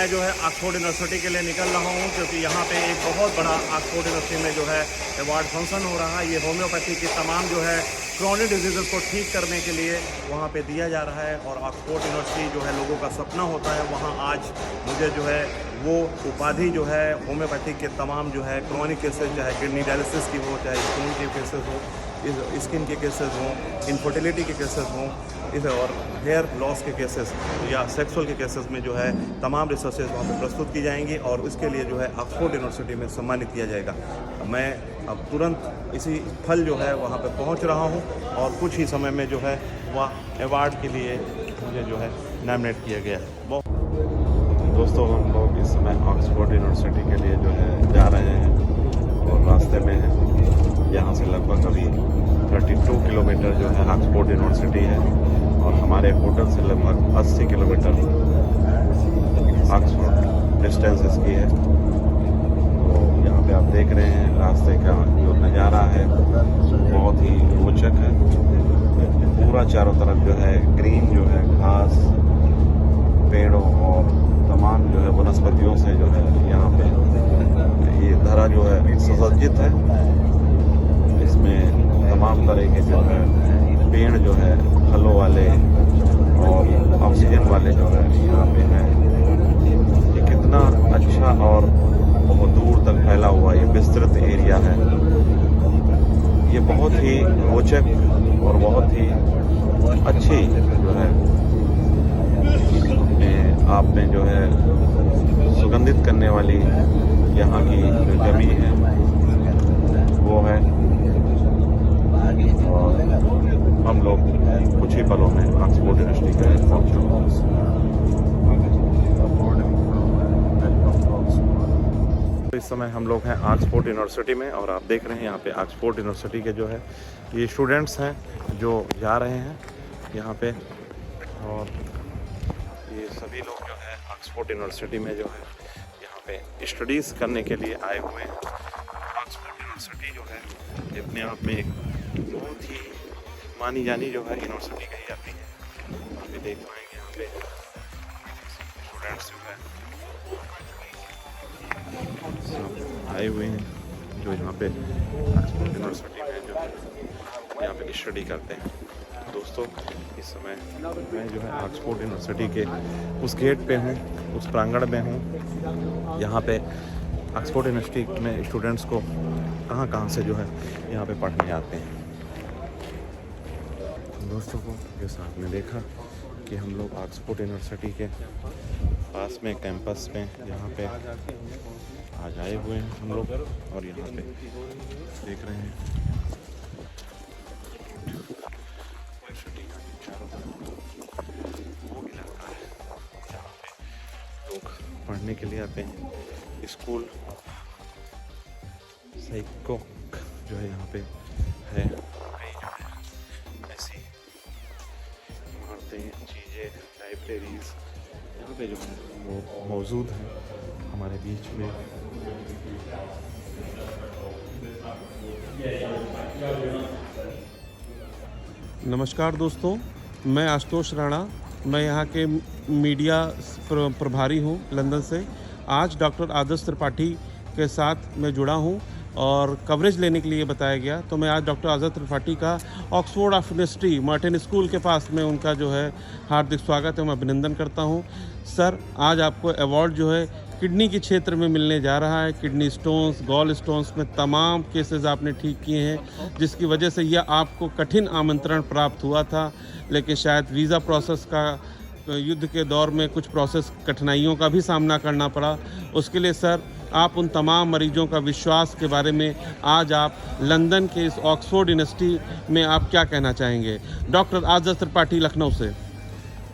मैं जो है ऑक्सफोर्ड यूनिवर्सिटी के लिए निकल रहा हूँ, क्योंकि यहाँ पे एक बहुत बड़ा ऑक्सफोर्ड यूनिवर्सिटी में जो है अवार्ड फंक्शन हो रहा है। ये होम्योपैथी की तमाम जो है क्रॉनिक डिजीज़ को ठीक करने के लिए वहाँ पे दिया जा रहा है। और ऑक्सफोर्ड यूनिवर्सिटी जो है लोगों का सपना होता है, वहाँ आज मुझे जो है वो उपाधि जो है होम्योपैथी के तमाम जो है क्रॉनिक केसेस, चाहे किडनी डायलिसिस की हो, चाहे स्टोन के केसेस हो, स्किन के केसेस हों, इनफर्टिलिटी के केसेस हों, इस और हेयर लॉस के केसेस या सेक्सुअल के केसेस में जो है तमाम रिसर्चेज वहाँ पे प्रस्तुत की जाएंगी और उसके लिए जो है ऑक्सफोर्ड यूनिवर्सिटी में सम्मानित किया जाएगा। मैं अब तुरंत इसी फल जो है वहाँ पे पहुँच रहा हूँ और कुछ ही समय में जो है वह अवार्ड के लिए मुझे जो है नॉमिनेट किया गया है। दोस्तों, हम लोग इस समय ऑक्सफोर्ड यूनिवर्सिटी के लिए जो है जा रहे हैं और रास्ते में हैं। यहाँ से लगभग अभी 32 किलोमीटर जो है ऑक्सफोर्ड यूनिवर्सिटी है और हमारे होटल से लगभग 80 किलोमीटर ऑक्सफोर्ड डिस्टेंस इसकी है। तो यहाँ पे आप देख रहे हैं रास्ते का जो नज़ारा है बहुत ही रोचक है। पूरा चारों तरफ जो है ग्रीन जो है घास, पेड़ों और तमाम जो है वनस्पतियों से जो है यहाँ पे ये धरा जो है सुसज्जित है। इसमें तमाम तरह के जो है पेड़ जो है फलों वाले और ऑक्सीजन वाले जो है यहाँ पे है। ये कितना अच्छा और बहुत दूर तक फैला हुआ ये विस्तृत एरिया है। ये बहुत ही रोचक और बहुत ही अच्छी जो है आप में जो है सुगंधित करने वाली यहाँ की जो जमीन है वो है। और हम लोग कुछ ही पलों में ऑक्सफोर्ड यूनिवर्सिटी के पहुँचे। इस समय हम लोग हैं ऑक्सफोर्ड यूनिवर्सिटी में और आप देख रहे हैं यहाँ पे ऑक्सफोर्ड यूनिवर्सिटी के जो है ये स्टूडेंट्स हैं जो जा रहे हैं यहाँ पे। और ये सभी लोग जो है ऑक्सफोर्ड यूनिवर्सिटी में जो है यहाँ पे स्टडीज़ करने के लिए आए हुए हैं। ऑक्सफोर्ड यूनिवर्सिटी जो है ये अपने आप में एक बहुत ही मानी जानी जो है यूनिवर्सिटी कही जाती है। अभी देख पाएंगे यहाँ पे स्टूडेंट्स जो है आए हुए हैं जो यहाँ पे ऑक्सफोर्ड यूनिवर्सिटी में जो है यहाँ पे स्टडी करते हैं। दोस्तों, इस समय मैं जो है ऑक्सफोर्ड यूनिवर्सिटी के उस गेट पे हूँ, उस प्रांगण में हूँ। यहाँ पे ऑक्सफोर्ड यूनिवर्सिटी में स्टूडेंट्स को कहाँ से जो है यहाँ पे पढ़ने आते हैं। दोस्तों को के साथ में देखा कि हम लोग ऑक्सफोर्ड यूनिवर्सिटी के पास में कैंपस में यहाँ पे आज आए हुए हैं हम लोग और यहाँ पे देख रहे हैं वो इलाका है जहाँ पे लोग पढ़ने के लिए आते हैं। स्कूल साइको जो है यहाँ पे है, ऐसी इमारतें, चीज़ें, लाइब्रेरीज यहाँ पे जो है वो मौजूद हैं हमारे बीच में। नमस्कार दोस्तों, मैं आशुतोष राणा, मैं यहाँ के मीडिया प्रभारी हूँ लंदन से। आज डॉक्टर आदर्श त्रिपाठी के साथ मैं जुड़ा हूँ और कवरेज लेने के लिए बताया गया, तो मैं आज डॉक्टर आदर्श त्रिपाठी का ऑक्सफोर्ड यूनिवर्सिटी मार्टिन स्कूल के पास में उनका जो है हार्दिक स्वागत है, मैं अभिनंदन करता हूँ। सर, आज आपको अवार्ड जो है किडनी के क्षेत्र में मिलने जा रहा है। किडनी स्टोन्स, गॉल स्टोन्स में तमाम केसेस आपने ठीक किए हैं, जिसकी वजह से यह आपको कठिन आमंत्रण प्राप्त हुआ था, लेकिन शायद वीज़ा प्रोसेस का युद्ध के दौर में कुछ प्रोसेस कठिनाइयों का भी सामना करना पड़ा। उसके लिए सर, आप उन तमाम मरीजों का विश्वास के बारे में आज आप लंदन के इस ऑक्सफोर्ड यूनिवर्सिटी में आप क्या कहना चाहेंगे? डॉक्टर आदर्श त्रिपाठी, लखनऊ से।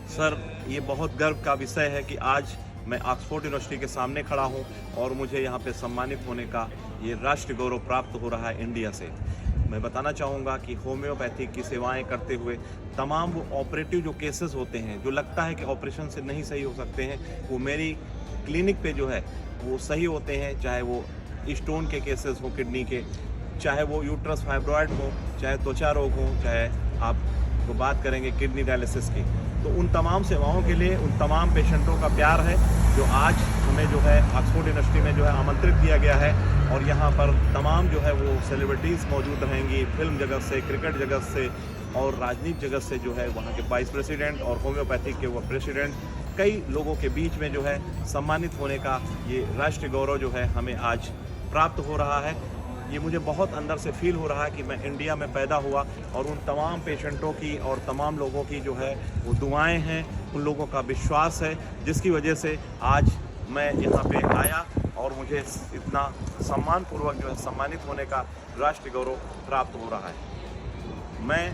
सर, ये बहुत गर्व का विषय है कि आज मैं ऑक्सफोर्ड यूनिवर्सिटी के सामने खड़ा हूँ और मुझे यहाँ पे सम्मानित होने का ये राष्ट्रीय गौरव प्राप्त हो रहा है इंडिया से। मैं बताना चाहूँगा कि होम्योपैथी की सेवाएं करते हुए तमाम वो ऑपरेटिव जो केसेस होते हैं, जो लगता है कि ऑपरेशन से नहीं सही हो सकते हैं, वो मेरी क्लिनिक पे जो है वो सही होते हैं। चाहे वो स्टोन के केसेस हो किडनी के, चाहे वो यूट्रस फाइब्रॉयड हो, चाहे त्वचा रोग हो, चाहे आप बात करेंगे किडनी डायलिसिस की। तो उन तमाम सेवाओं के लिए उन तमाम पेशेंटों का प्यार है जो आज हमें जो है ऑक्सफोर्ड यूनिवर्सिटी में जो है आमंत्रित किया गया है और यहाँ पर तमाम जो है वो सेलिब्रिटीज़ मौजूद रहेंगी, फिल्म जगत से, क्रिकेट जगत से और राजनीति जगत से जो है वहाँ के वाइस प्रेसिडेंट और होम्योपैथिक के वो प्रेसिडेंट, कई लोगों के बीच में जो है सम्मानित होने का ये राष्ट्रीय गौरव जो है हमें आज प्राप्त हो रहा है। ये मुझे बहुत अंदर से फील हो रहा है कि मैं इंडिया में पैदा हुआ और उन तमाम पेशेंटों की और तमाम लोगों की जो है वो दुआएं हैं, उन लोगों का विश्वास है, जिसकी वजह से आज मैं यहाँ पे आया और मुझे इतना सम्मानपूर्वक जो है सम्मानित होने का राष्ट्रीय गौरव प्राप्त हो रहा है। मैं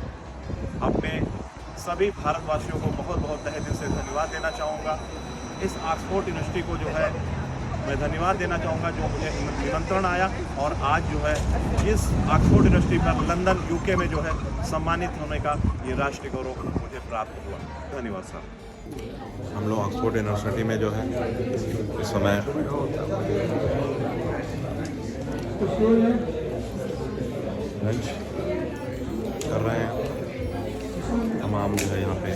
अपने सभी भारतवासियों को बहुत बहुत तहे दिल से धन्यवाद देना चाहूँगा। इस ऑक्सफोर्ड यूनिवर्सिटी को जो है मैं धन्यवाद देना चाहूँगा जो मुझे निमंत्रण आया और आज जो है इस ऑक्सफोर्ड यूनिवर्सिटी पर लंदन यूके में जो है सम्मानित होने का ये राष्ट्रीय गौरव मुझे प्राप्त हुआ। धन्यवाद सर। हम लोग ऑक्सफोर्ड यूनिवर्सिटी में जो है इस समय लंच कर रहे हैं। तमाम जो है यहाँ पे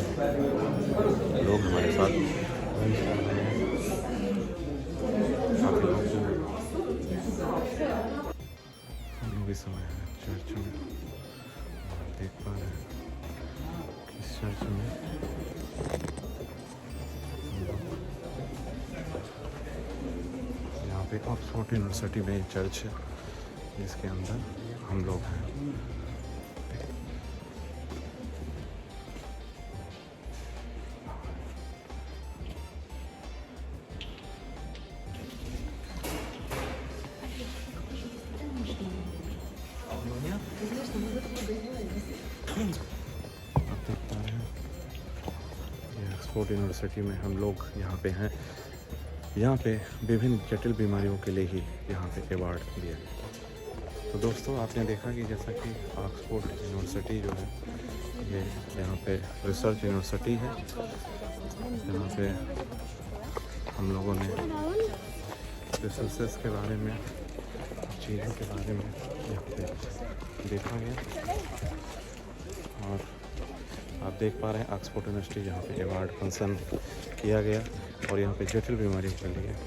लोग हमारे साथ लंच कर रहे हैं। काफ़ी लोग हम लोग इस समय चर्च में देख पा रहे हैं कि इस चर्च में यहाँ पे ऑक्सफोर्ड यूनिवर्सिटी में चर्च है जिसके अंदर हम लोग हैं। आप देख पा रहे हैं ये ऑक्सफोर्ड यूनिवर्सिटी में हम लोग यहाँ पे हैं। यहाँ पे विभिन्न जटिल बीमारियों के लिए ही यहाँ पे अवार्ड दिया गया। तो दोस्तों आपने देखा कि जैसा कि ऑक्सफोर्ड यूनिवर्सिटी जो है ये यहाँ पे रिसर्च यूनिवर्सिटी है। यहाँ पे हम लोगों ने रिसर्चेस के बारे में, चीज़ों के बारे में यहाँ पे देखा गया और आप देख पा रहे हैं ऑक्सफोर्ड यूनिवर्सिटी जहाँ पे अवार्ड फंक्शन किया गया और यहाँ पे जटिल बीमारियों के लिए यहाँ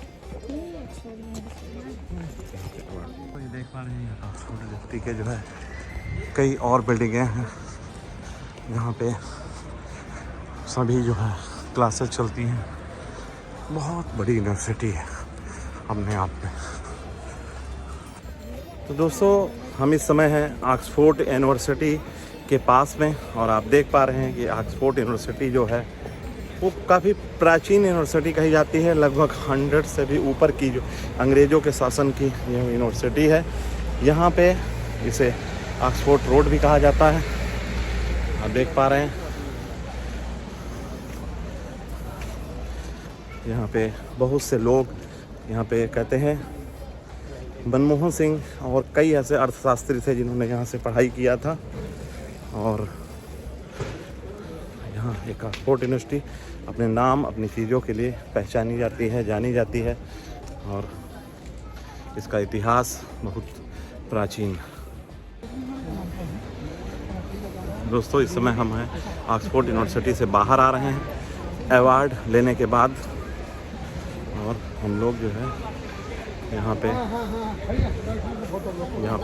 पे अवार्ड। तो ये देख पा रहे हैं यहाँ ऑक्सफोर्ड यूनिवर्सिटी के जो है कई और बिल्डिंगें हैं जहाँ पे सभी जो है क्लासेस चलती हैं। बहुत बड़ी यूनिवर्सिटी है अपने आप में। तो दोस्तों हम इस समय हैं ऑक्सफोर्ड यूनिवर्सिटी के पास में और आप देख पा रहे हैं कि ऑक्सफोर्ड यूनिवर्सिटी जो है वो काफ़ी प्राचीन यूनिवर्सिटी कही जाती है। लगभग 100 से भी ऊपर की जो अंग्रेज़ों के शासन की ये यूनिवर्सिटी है। यहाँ पे इसे ऑक्सफोर्ड रोड भी कहा जाता है। आप देख पा रहे हैं यहाँ पे बहुत से लोग यहाँ पे कहते हैं मनमोहन सिंह और कई ऐसे अर्थशास्त्री थे जिन्होंने यहाँ से पढ़ाई किया था। और यहाँ एक ऑक्सफोर्ड यूनिवर्सिटी अपने नाम, अपनी चीज़ों के लिए पहचानी जाती है, जानी जाती है और इसका इतिहास बहुत प्राचीन। दोस्तों इस समय हम हैं ऑक्सफोर्ड यूनिवर्सिटी से बाहर आ रहे हैं अवार्ड लेने के बाद और हम लोग जो है यहाँ पे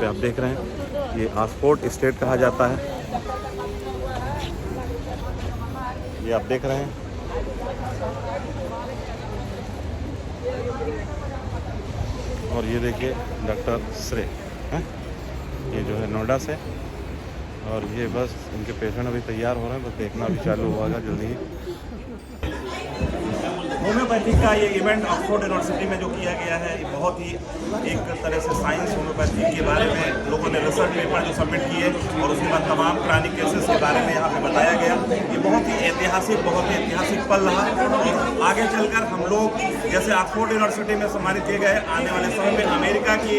आप देख रहे हैं ये ऑक्सफोर्ड स्टेट कहा जाता है। ये आप देख रहे हैं और ये देखिए डॉक्टर श्रे हैं, ये जो है नोएडा से और ये बस इनके पेशेंट अभी तैयार हो रहे हैं, बस देखना भी चालू होगा जल्दी ही। होम्योपैथिक का ये इवेंट ऑक्सफोर्ड यूनिवर्सिटी में जो किया गया है ये बहुत ही एक तरह से साइंस होम्योपैथिक के बारे में लोगों ने रिसर्च पेपर जो सबमिट किए और उसके बाद तमाम क्रॉनिक केसेस के बारे में यहाँ पे बताया गया। ये बहुत ही ऐतिहासिक पल रहा और आगे चलकर हम लोग जैसे ऑक्सफोर्ड यूनिवर्सिटी में सम्मानित किए गए, आने वाले समय में अमेरिका की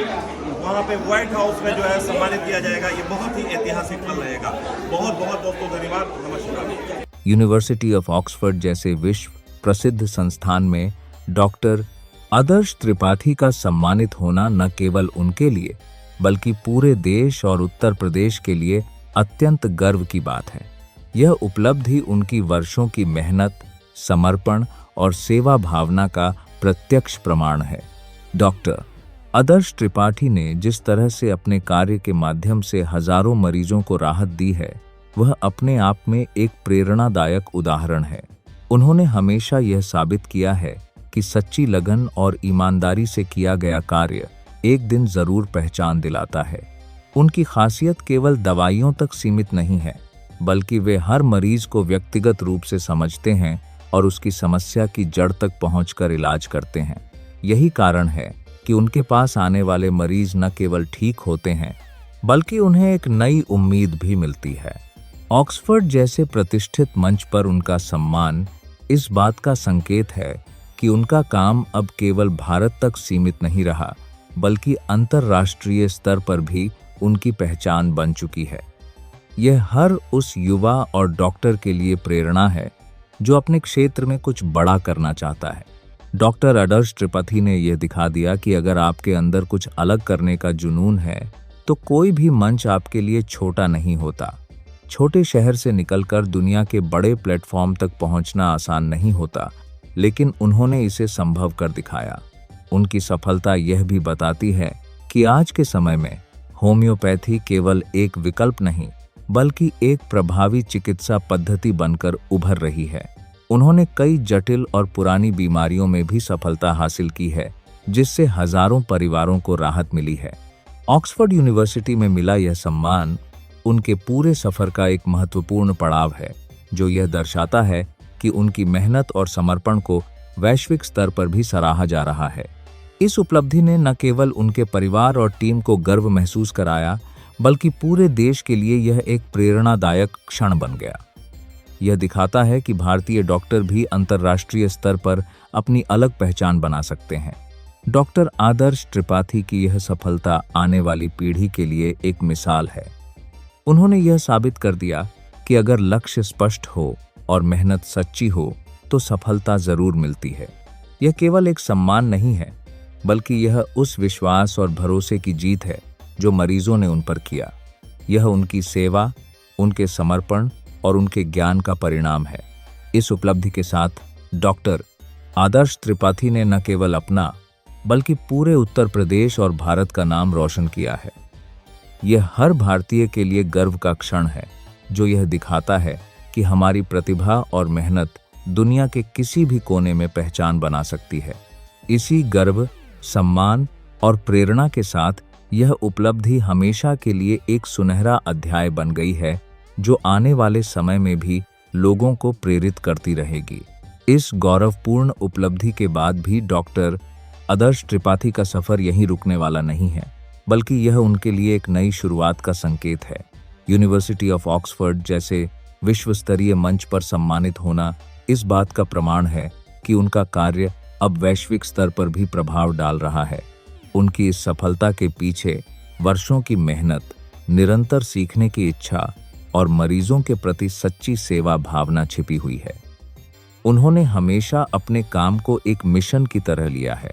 वहाँ पे व्हाइट हाउस में जो है सम्मानित किया जाएगा। ये बहुत ही ऐतिहासिक पल रहेगा। बहुत बहुत दोस्तों धन्यवाद, नमस्कार। यूनिवर्सिटी ऑफ ऑक्सफोर्ड जैसे विश्व प्रसिद्ध संस्थान में डॉक्टर आदर्श त्रिपाठी का सम्मानित होना न केवल उनके लिए बल्कि पूरे देश और उत्तर प्रदेश के लिए अत्यंत गर्व की बात है। यह उपलब्धि उनकी वर्षों की मेहनत, समर्पण और सेवा भावना का प्रत्यक्ष प्रमाण है। डॉक्टर आदर्श त्रिपाठी ने जिस तरह से अपने कार्य के माध्यम से हजारों मरीजों को राहत दी है, वह अपने आप में एक प्रेरणादायक उदाहरण है। उन्होंने हमेशा यह साबित किया है कि सच्ची लगन और ईमानदारी से किया गया कार्य एक दिन जरूर पहचान दिलाता है। उनकी खासियत केवल दवाइयों तक सीमित नहीं है, बल्कि वे हर मरीज को व्यक्तिगत रूप से समझते हैं और उसकी समस्या की जड़ तक पहुंचकर इलाज करते हैं। यही कारण है कि उनके पास आने वाले मरीज न केवल ठीक होते हैं, बल्कि उन्हें एक नई उम्मीद भी मिलती है। ऑक्सफोर्ड जैसे प्रतिष्ठित मंच पर उनका सम्मान इस बात का संकेत है कि उनका काम अब केवल भारत तक सीमित नहीं रहा, बल्कि अंतर्राष्ट्रीय स्तर पर भी उनकी पहचान बन चुकी है। यह हर उस युवा और डॉक्टर के लिए प्रेरणा है जो अपने क्षेत्र में कुछ बड़ा करना चाहता है। डॉक्टर आदर्श त्रिपाठी ने यह दिखा दिया कि अगर आपके अंदर कुछ अलग करने का जुनून है, तो कोई भी मंच आपके लिए छोटा नहीं होता। छोटे शहर से निकलकर दुनिया के बड़े प्लेटफॉर्म तक पहुंचना आसान नहीं होता, लेकिन उन्होंने इसे संभव कर दिखाया। उनकी सफलता यह भी बताती है कि आज के समय में होम्योपैथी केवल एक विकल्प नहीं, बल्कि एक प्रभावी चिकित्सा पद्धति बनकर उभर रही है। उन्होंने कई जटिल और पुरानी बीमारियों में भी सफलता हासिल की है, जिससे हजारों परिवारों को राहत मिली है। ऑक्सफोर्ड यूनिवर्सिटी में मिला यह सम्मान उनके पूरे सफर का एक महत्वपूर्ण पड़ाव है, जो यह दर्शाता है कि उनकी मेहनत और समर्पण को वैश्विक स्तर पर भी सराहा जा रहा है। इस उपलब्धि ने न केवल उनके परिवार और टीम को गर्व महसूस कराया, बल्कि पूरे देश के लिए यह एक प्रेरणादायक क्षण बन गया। यह दिखाता है कि भारतीय डॉक्टर भी अंतर्राष्ट्रीय स्तर पर अपनी अलग पहचान बना सकते हैं। डॉक्टर आदर्श त्रिपाठी की यह सफलता आने वाली पीढ़ी के लिए एक मिसाल है। उन्होंने यह साबित कर दिया कि अगर लक्ष्य स्पष्ट हो और मेहनत सच्ची हो, तो सफलता जरूर मिलती है। यह केवल एक सम्मान नहीं है, बल्कि यह उस विश्वास और भरोसे की जीत है जो मरीजों ने उन पर किया। यह उनकी सेवा, उनके समर्पण और उनके ज्ञान का परिणाम है। इस उपलब्धि के साथ डॉक्टर आदर्श त्रिपाठी ने न केवल अपना, बल्कि पूरे उत्तर प्रदेश और भारत का नाम रोशन किया है। यह हर भारतीय के लिए गर्व का क्षण है, जो यह दिखाता है कि हमारी प्रतिभा और मेहनत दुनिया के किसी भी कोने में पहचान बना सकती है। इसी गर्व, सम्मान और प्रेरणा के साथ यह उपलब्धि हमेशा के लिए एक सुनहरा अध्याय बन गई है, जो आने वाले समय में भी लोगों को प्रेरित करती रहेगी। इस गौरवपूर्ण उपलब्धि के बाद भी डॉक्टर आदर्श त्रिपाठी का सफर यहीं रुकने वाला नहीं है, बल्कि यह उनके लिए एक नई शुरुआत का संकेत है। यूनिवर्सिटी ऑफ ऑक्सफोर्ड जैसे विश्व स्तरीय मंच पर सम्मानित होना इस बात का प्रमाण है कि उनका कार्य अब वैश्विक स्तर पर भी प्रभाव डाल रहा है। उनकी इस सफलता के पीछे वर्षों की मेहनत, निरंतर सीखने की इच्छा और मरीजों के प्रति सच्ची सेवा भावना छिपी हुई है। उन्होंने हमेशा अपने काम को एक मिशन की तरह लिया है,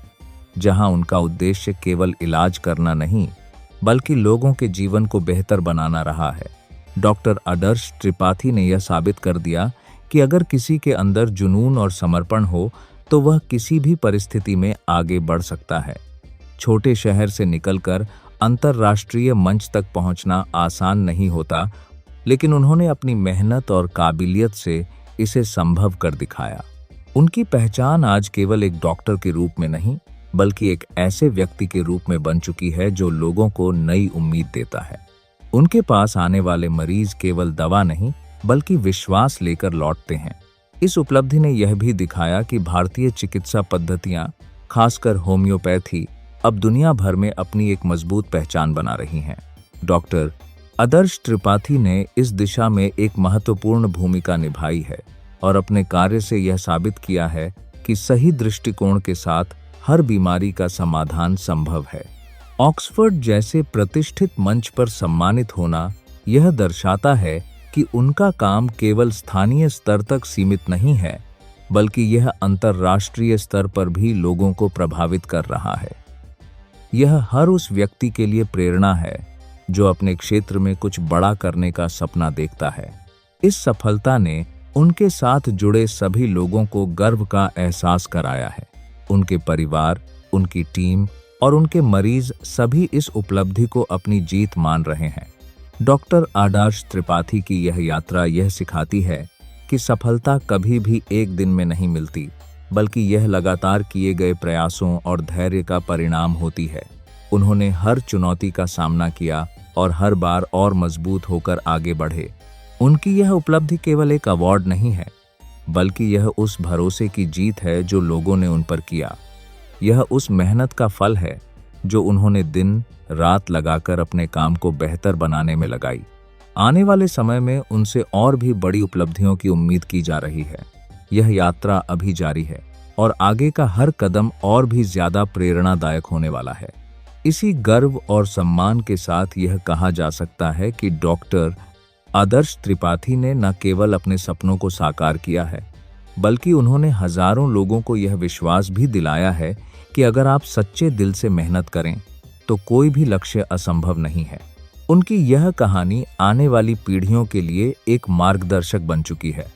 जहां उनका उद्देश्य केवल इलाज करना नहीं, बल्कि लोगों के जीवन को बेहतर बनाना रहा है। डॉक्टर आदर्श त्रिपाठी ने यह साबित कर दिया कि अगर किसी के अंदर जुनून और समर्पण हो, तो वह किसी भी परिस्थिति में आगे बढ़ सकता है। छोटे शहर से निकलकर अंतर्राष्ट्रीय मंच तक पहुंचना आसान नहीं होता, लेकिन उन्होंने अपनी मेहनत और काबिलियत से इसे संभव कर दिखाया। उनकी पहचान आज केवल एक डॉक्टर के रूप में नहीं, बल्कि एक ऐसे व्यक्ति के रूप में बन चुकी है जो लोगों को नई उम्मीद देता है। उनके पास आने वाले मरीज केवल दवा नहीं, बल्कि विश्वास लेकर लौटते हैं। इस उपलब्धि ने यह भी दिखाया कि भारतीय चिकित्सा पद्धतियां, खासकर होम्योपैथी, अब दुनिया भर में अपनी एक मजबूत पहचान बना रही हैं। डॉक्टर आदर्श त्रिपाठी ने इस दिशा में एक महत्वपूर्ण भूमिका निभाई है और अपने कार्य से यह साबित किया है कि सही दृष्टिकोण के साथ हर बीमारी का समाधान संभव है। ऑक्सफोर्ड जैसे प्रतिष्ठित मंच पर सम्मानित होना यह दर्शाता है कि उनका काम केवल स्थानीय स्तर तक सीमित नहीं है, बल्कि यह अंतर्राष्ट्रीय स्तर पर भी लोगों को प्रभावित कर रहा है। यह हर उस व्यक्ति के लिए प्रेरणा है जो अपने क्षेत्र में कुछ बड़ा करने का सपना देखता है। इस सफलता ने उनके साथ जुड़े सभी लोगों को गर्व का एहसास कराया है। उनके परिवार, उनकी टीम और उनके मरीज सभी इस उपलब्धि को अपनी जीत मान रहे हैं। डॉक्टर आदर्श त्रिपाठी की यह यात्रा यह सिखाती है कि सफलता कभी भी एक दिन में नहीं मिलती, बल्कि यह लगातार किए गए प्रयासों और धैर्य का परिणाम होती है। उन्होंने हर चुनौती का सामना किया और हर बार और मजबूत होकर आगे बढ़े। उनकी यह उपलब्धि केवल एक अवार्ड नहीं है, बल्कि यह उस भरोसे की जीत है जो लोगों ने उन पर किया। यह उस मेहनत का फल है जो उन्होंने दिन रात लगाकर अपने काम को बेहतर बनाने में लगाई। आने वाले समय में उनसे और भी बड़ी उपलब्धियों की उम्मीद की जा रही है। यह यात्रा अभी जारी है और आगे का हर कदम और भी ज्यादा प्रेरणादायक होने वाला है। इसी गर्व और सम्मान के साथ यह कहा जा सकता है कि डॉक्टर आदर्श त्रिपाठी ने न केवल अपने सपनों को साकार किया है, बल्कि उन्होंने हजारों लोगों को यह विश्वास भी दिलाया है कि अगर आप सच्चे दिल से मेहनत करें तो कोई भी लक्ष्य असंभव नहीं है। उनकी यह कहानी आने वाली पीढ़ियों के लिए एक मार्गदर्शक बन चुकी है,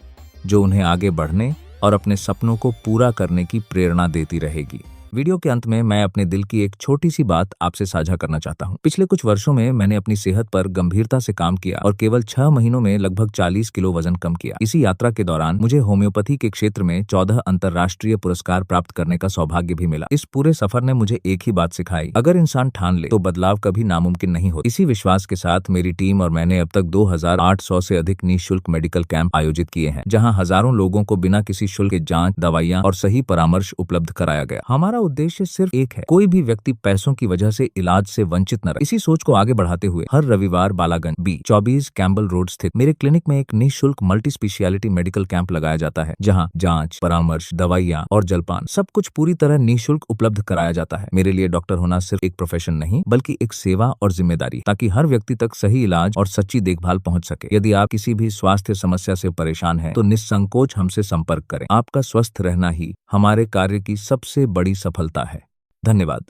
जो उन्हें आगे बढ़ने और अपने सपनों को पूरा करने की प्रेरणा देती रहेगी। वीडियो के अंत में मैं अपने दिल की एक छोटी सी बात आपसे साझा करना चाहता हूँ। पिछले कुछ वर्षों में मैंने अपनी सेहत पर गंभीरता से काम किया और केवल 6 महीनों में लगभग 40 किलो वजन कम किया। इसी यात्रा के दौरान मुझे होम्योपैथी के क्षेत्र में 14 अंतर्राष्ट्रीय पुरस्कार प्राप्त करने का सौभाग्य भी मिला। इस पूरे सफर ने मुझे एक ही बात सिखाई, अगर इंसान ठान ले तो बदलाव कभी नामुमकिन नहीं होता। इसी विश्वास के साथ मेरी टीम और मैंने अब तक 2800 से अधिक निःशुल्क मेडिकल कैंप आयोजित किए हैं, जहाँ हजारों लोगों को बिना किसी शुल्क के जाँच, दवाइयाँ और सही परामर्श उपलब्ध कराया गया। हमारा उद्देश्य सिर्फ एक है, कोई भी व्यक्ति पैसों की वजह से इलाज से वंचित न रहे। इसी सोच को आगे बढ़ाते हुए हर रविवार बालागंज B24 कैम्बल रोड स्थित मेरे क्लिनिक में एक निःशुल्क मल्टी स्पेशलिटी मेडिकल कैंप लगाया जाता है, जहां जांच, परामर्श, दवाइयां और जलपान सब कुछ पूरी तरह निःशुल्क उपलब्ध कराया जाता है। मेरे लिए डॉक्टर होना सिर्फ एक प्रोफेशन नहीं, बल्कि एक सेवा और जिम्मेदारी, ताकि हर व्यक्ति तक सही इलाज और सच्ची देखभाल पहुंच सके। यदि आप किसी भी स्वास्थ्य समस्या से परेशान हैं, तो निसंकोच हमसे संपर्क करें। आपका स्वस्थ रहना ही हमारे कार्य की सबसे बड़ी सफलता है। धन्यवाद।